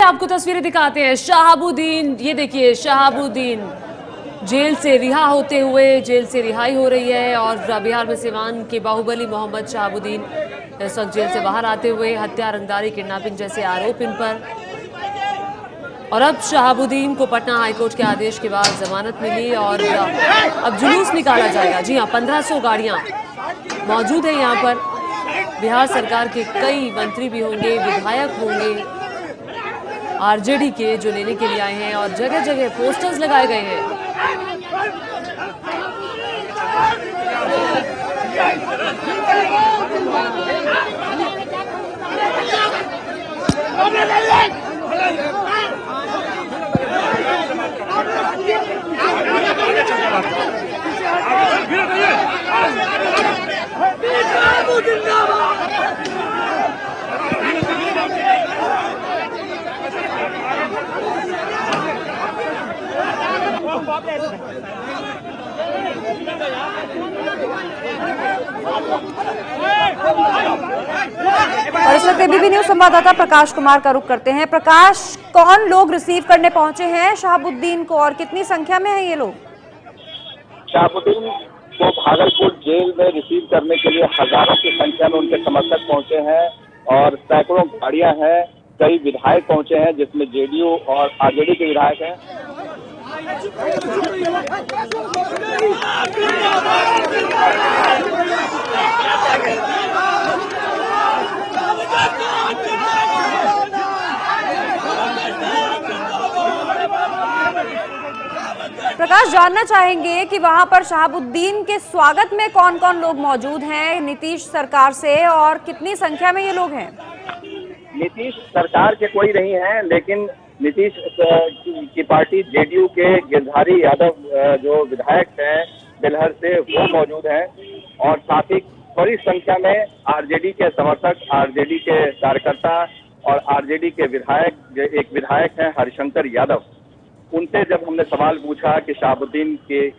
आपको तस्वीरें दिखाते हैं। शहाबुद्दीन, ये देखिए शहाबुद्दीन जेल से रिहा होते हुए, जेल से रिहाई हो रही है और बिहार में सिवान के बाहुबली मोहम्मद शहाबुद्दीन इस वक्त जेल से बाहर आते हुए हत्या, रंगदारी, किडनैपिंग जैसे आरोप इन पर। और अब शहाबुद्दीन को पटना हाईकोर्ट के आदेश के बाद जमानत मिली और अब जुलूस निकाला जाएगा। जी हाँ, 1500 गाड़ियां मौजूद है यहाँ पर। बिहार सरकार के कई मंत्री भी होंगे, विधायक होंगे आरजेडी के, जो लेने के लिए आए हैं और जगह जगह पोस्टर्स लगाए गए हैं। और इस वक्त एबीपी न्यूज संवाददाता प्रकाश कुमार का रुख करते हैं। प्रकाश, कौन लोग रिसीव करने पहुंचे हैं शहाबुद्दीन को और कितनी संख्या में है ये लोग? शहाबुद्दीन को भागलपुर जेल में रिसीव करने के लिए हजारों की संख्या में उनके समर्थक पहुंचे हैं और सैकड़ों गाड़ियां हैं। कई विधायक पहुंचे हैं जिसमें जेडीयू और आरजेडी के विधायक हैं। प्रकाश, जानना चाहेंगे कि वहां पर शहाबुद्दीन के स्वागत में कौन कौन लोग मौजूद हैं नीतीश सरकार से और कितनी संख्या में ये लोग हैं? नीतीश सरकार के कोई नहीं है, लेकिन नीतीश की पार्टी जेडीयू के गिरधारी यादव जो विधायक हैं बेलहर से, वो मौजूद हैं और साथ ही बड़ी संख्या में आरजेडी के समर्थक, आरजेडी के कार्यकर्ता और आरजेडी के विधायक। एक विधायक हैं हरिशंकर यादव, उनसे जब हमने सवाल पूछा कि शहाबुद्दीन के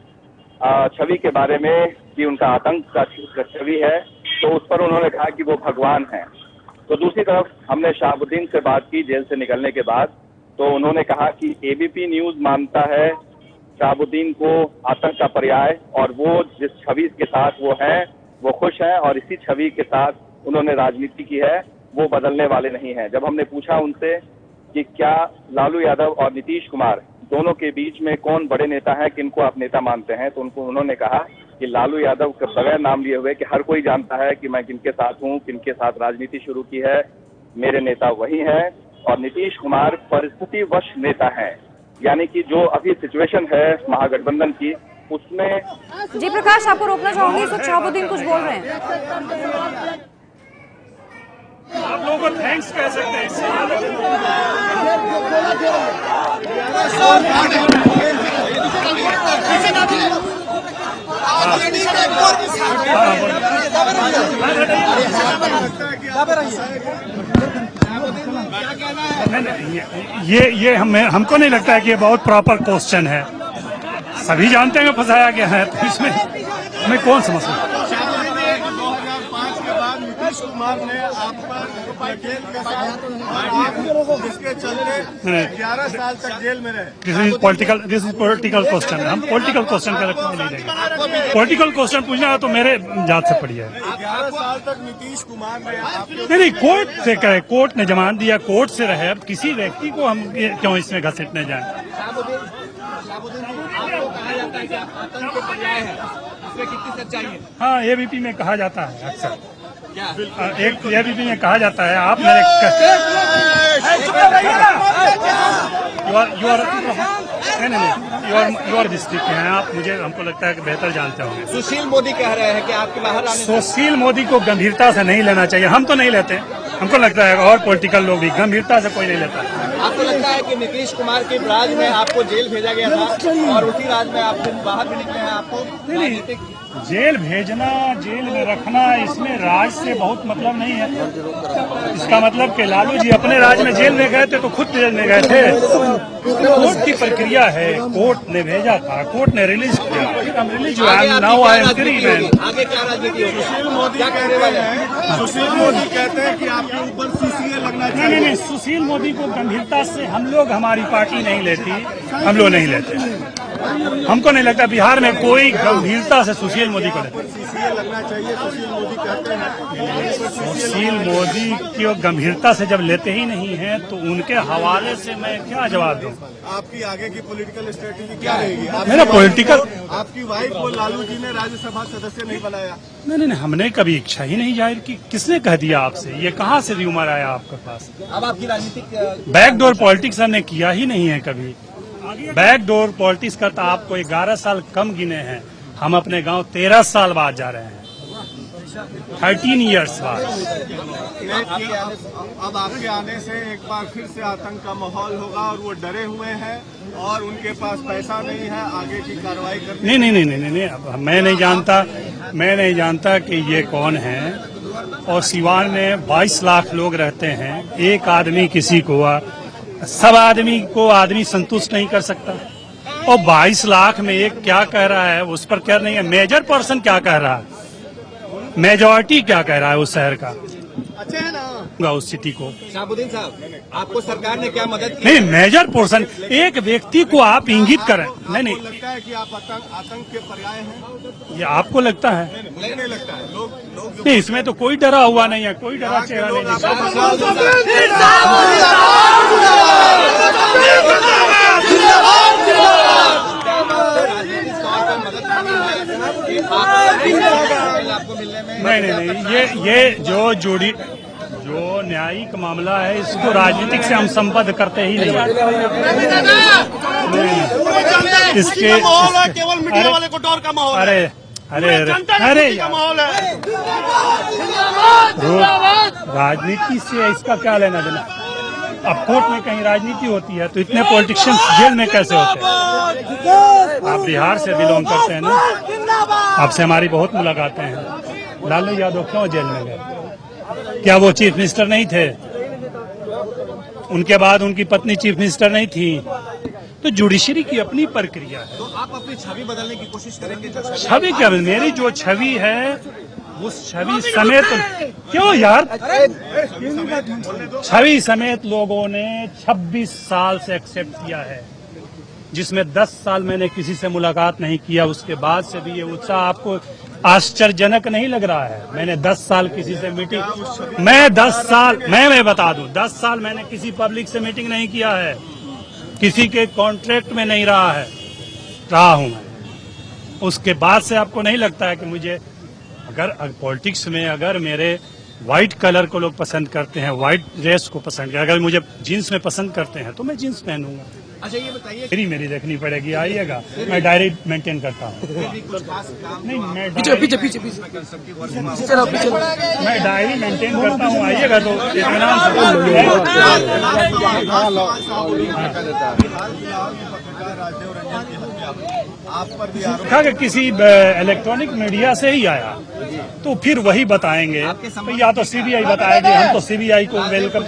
छवि के बारे में कि उनका आतंक का छवि है, तो उस पर उन्होंने कहा कि वो भगवान हैं। तो दूसरी तरफ हमने शहाबुद्दीन से बात की जेल से निकलने के बाद, तो उन्होंने कहा कि एबीपी न्यूज मानता है शहाबुद्दीन को आतंक का पर्याय, और वो जिस छवि के साथ वो हैं वो खुश हैं और इसी छवि के साथ उन्होंने राजनीति की है, वो बदलने वाले नहीं हैं। जब हमने पूछा उनसे कि क्या लालू यादव और नीतीश कुमार दोनों के बीच में कौन बड़े नेता हैं, किनको आप नेता मानते हैं, तो उन्होंने कहा कि लालू यादव के बगैर नाम लिए हुए कि हर कोई जानता है कि मैं किनके साथ हूं, किनके साथ राजनीति शुरू की है, मेरे नेता वही हैं। और नीतीश कुमार परिस्थितिवश नेता हैं, यानी कि जो अभी सिचुएशन है महागठबंधन की उसमें। जी प्रकाश, आपको रोकना चाहूंगी, इस वक्त शहाबुद्दीन कुछ बोल रहे हैं। आप लोगों को थैंक्स कह सकते हैं। ये हमको नहीं लगता है कि ये बहुत प्रॉपर क्वेश्चन है। सभी जानते हैं कि फंसाया गया है, तो इसमें हमें कौन समझ सकता है? नीतीश कुमार ने आप पर जेल के साथ जिसके चलते 11 साल तक जेल में रहे। दिस इज पॉलिटिकल क्वेश्चन है। हम पॉलिटिकल क्वेश्चन का रखने नहीं देंगे। पॉलिटिकल क्वेश्चन पूछना है तो मेरे जात से पड़ी है। 11 साल तक नीतीश कुमार ने नहीं, कोर्ट से करे, कोर्ट ने जमानत दिया, कोर्ट से रहे। अब किसी व्यक्ति को हम क्यों इसमें घसीटने जाए? हाँ, एबीपी में कहा जाता है अक्सर, एक एबीपी में कहा जाता है आप मेरे यू आर डिस्ट्रिक्ट हैं आप, मुझे हमको लगता है कि बेहतर जानते होंगे। सुशील मोदी कह रहे हैं कि आपके बाहर आने। सुशील मोदी को गंभीरता से नहीं लेना चाहिए। हम तो नहीं लेते, हमको लगता है और पॉलिटिकल लोग भी गंभीरता से कोई नहीं लेता। आपको लगता है कि नीतीश कुमार के राज में आपको जेल भेजा गया था और उसी राज में आप बाहर भी निकले हैं? आपको नहीं, जेल भेजना, जेल में रखना, इसमें राज से बहुत मतलब नहीं है। इसका मतलब कि लालू जी अपने राज में जेल में गए थे तो खुद जेल में गए थे। कोर्ट की प्रक्रिया है, कोर्ट ने भेजा था, कोर्ट ने रिलीज किया, रिलीज हुआ। Now I am free man. आगे क्या राजनीति होगी? सुशील मोदी कहते हैं कि आपके ऊपर सीसीए लगना चाहिए। नहीं, सुशील मोदी को गंभीरता से हम लोग, हमारी पार्टी नहीं लेती, हम लोग नहीं लेते। हमको नहीं लगता बिहार में कोई गंभीरता से सुशील मोदी को लेता। सीसीए लगना चाहिए, सुशील मोदी कहते हैं। सुशील मोदी की गंभीरता से जब लेते ही नहीं है तो उनके हवाले से मैं क्या जवाब दूं? आपकी आगे की पॉलिटिकल स्ट्रेटेजी क्या रहेगी? मेरा पॉलिटिकल, आपकी वाइफ को लालू जी ने राज्यसभा सदस्य नहीं बनाया। नहीं, हमने कभी इच्छा ही नहीं जाहिर की। किसने कह दिया आपसे? ये कहाँ से र्यूमर आया आपके पास? अब आपकी राजनीतिक बैकडोर पॉलिटिक्स हमने किया ही नहीं है कभी। बैकडोर पॉलिटिक्स का तो आपको 11 साल कम गिने हैं। हम अपने गांव 13 साल बाद जा रहे हैं, 13 इयर्स बाद। अब आपके आने से एक बार फिर से आतंक का माहौल होगा और वो डरे हुए हैं और उनके पास पैसा नहीं है आगे की कार्रवाई करने। नहीं, अब मैं नहीं जानता कि ये कौन है। और सिवान में 22 लाख लोग रहते हैं, एक आदमी किसी को, सब आदमी को आदमी संतुष्ट नहीं कर सकता। और 22 लाख में एक क्या कह रहा है उस पर क्या नहीं है। मेजर पर्सन क्या कह रहा है, मेजॉरिटी क्या कह रहा है उस शहर का, अच्छे है ना उस सिटी को। शाहबुद्दीन साहब, आपको सरकार ने क्या मदद की? नहीं, मेजर पोर्शन एक व्यक्ति को आप इंगित करें। नहीं, लगता है कि आप आतंक के पर्याय हैं? ये आपको लगता है? नहीं लगता है। लोग नहीं, इसमें तो कोई डरा हुआ नहीं है, कोई डरा चेहरा नहीं नहीं, ये जो न्यायिक मामला है इसको राजनीतिक से हम संबद्ध करते ही नहीं। इसके केवल मीडिया वाले को डर का माहौल। अरे माहौल है। राजनीति से इसका क्या लेना देना? अब कोर्ट में कहीं राजनीति होती है तो इतने पॉलिटिशियंस जेल में कैसे होते हैं? आप बिहार से बिलोंग करते हैं ना, आपसे हमारी बहुत मुलाकातें हैं। लालू यादव क्यों जेल में गए? क्या वो चीफ मिनिस्टर नहीं थे? उनके बाद उनकी पत्नी चीफ मिनिस्टर नहीं थी? तो जुडिशरी की अपनी प्रक्रिया है। तो आप अपनी छवि बदलने की कोशिश करेंगे? छवि क्या? मेरी जो छवि है उस छवि समेत, क्यों यार, छवि समेत लोगों ने 26 साल से एक्सेप्ट किया है, जिसमें 10 साल मैंने किसी से मुलाकात नहीं किया। उसके बाद से भी ये उत्साह आपको आश्चर्यजनक नहीं लग रहा है? मैंने 10 साल किसी से मीटिंग, मैं बता दूं, 10 साल मैंने किसी पब्लिक से मीटिंग नहीं किया है, किसी के कॉन्ट्रैक्ट में नहीं रहा हूं मैं। उसके बाद से आपको नहीं लगता है कि मुझे, अगर पॉलिटिक्स में अगर मेरे व्हाइट कलर को लोग पसंद करते हैं, व्हाइट ड्रेस को पसंद करते हैं, अगर मुझे जीन्स में पसंद करते हैं तो मैं जीन्स पहनूंगा। अच्छा, ये बताइए, मेरी देखनी पड़ेगी, आइएगा, मैं डायरी मेंटेन करता हूँ। नहीं, मैं डायरी मेंटेन करता हूँ, आइएगा तो इत्मीनान से। किसी इलेक्ट्रॉनिक मीडिया से ही आया तो फिर वही बताएंगे, तो या तो सीबीआई बताएगी। हम तो सीबीआई को वेलकम,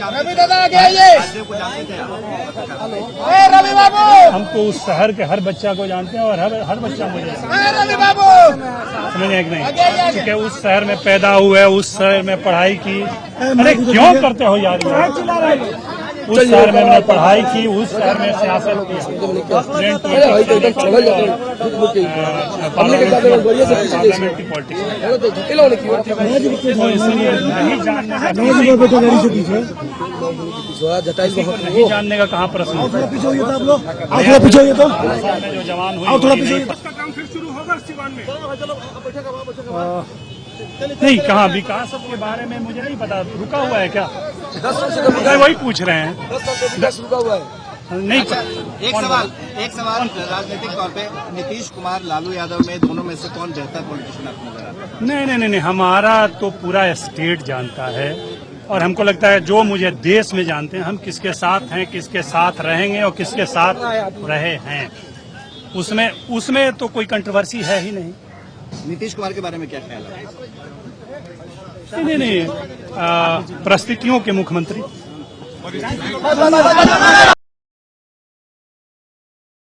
हमको उस शहर के हर बच्चा को जानते हैं और हर बच्चा मुझे समझने की नहीं, क्योंकि उस शहर में पैदा हुए, उस शहर में पढ़ाई की। अरे क्यों करते हो यार? उस शहर में मैंने पढ़ाई की, उस शहर में सियासत की, पार्लियामेंट्री पॉलिटिक्स। नहीं जानने का कहाँ प्रश्न है? जो जवान हुई नहीं, कहाँ विकास के बारे में मुझे नहीं पता। रुका हुआ है क्या? 10 साल से वही पूछ रहे हैं। 10 साल से विकास रुका हुआ है। नहीं, एक सवाल राजनीतिक तौर पे नीतीश कुमार, लालू यादव में दोनों में से कौन बेहतर पॉलिटिशियन आपको नजर आता है? नहीं, हमारा तो पूरा स्टेट जानता है और हमको लगता है जो मुझे देश में जानते हैं, हम किसके साथ हैं, किसके साथ रहेंगे और किसके साथ रहे हैं, उसमें तो कोई कंट्रोवर्सी है ही नहीं। नीतीश कुमार के बारे में क्या ख्याल है? नहीं, परिस्थितियों के मुख्यमंत्री।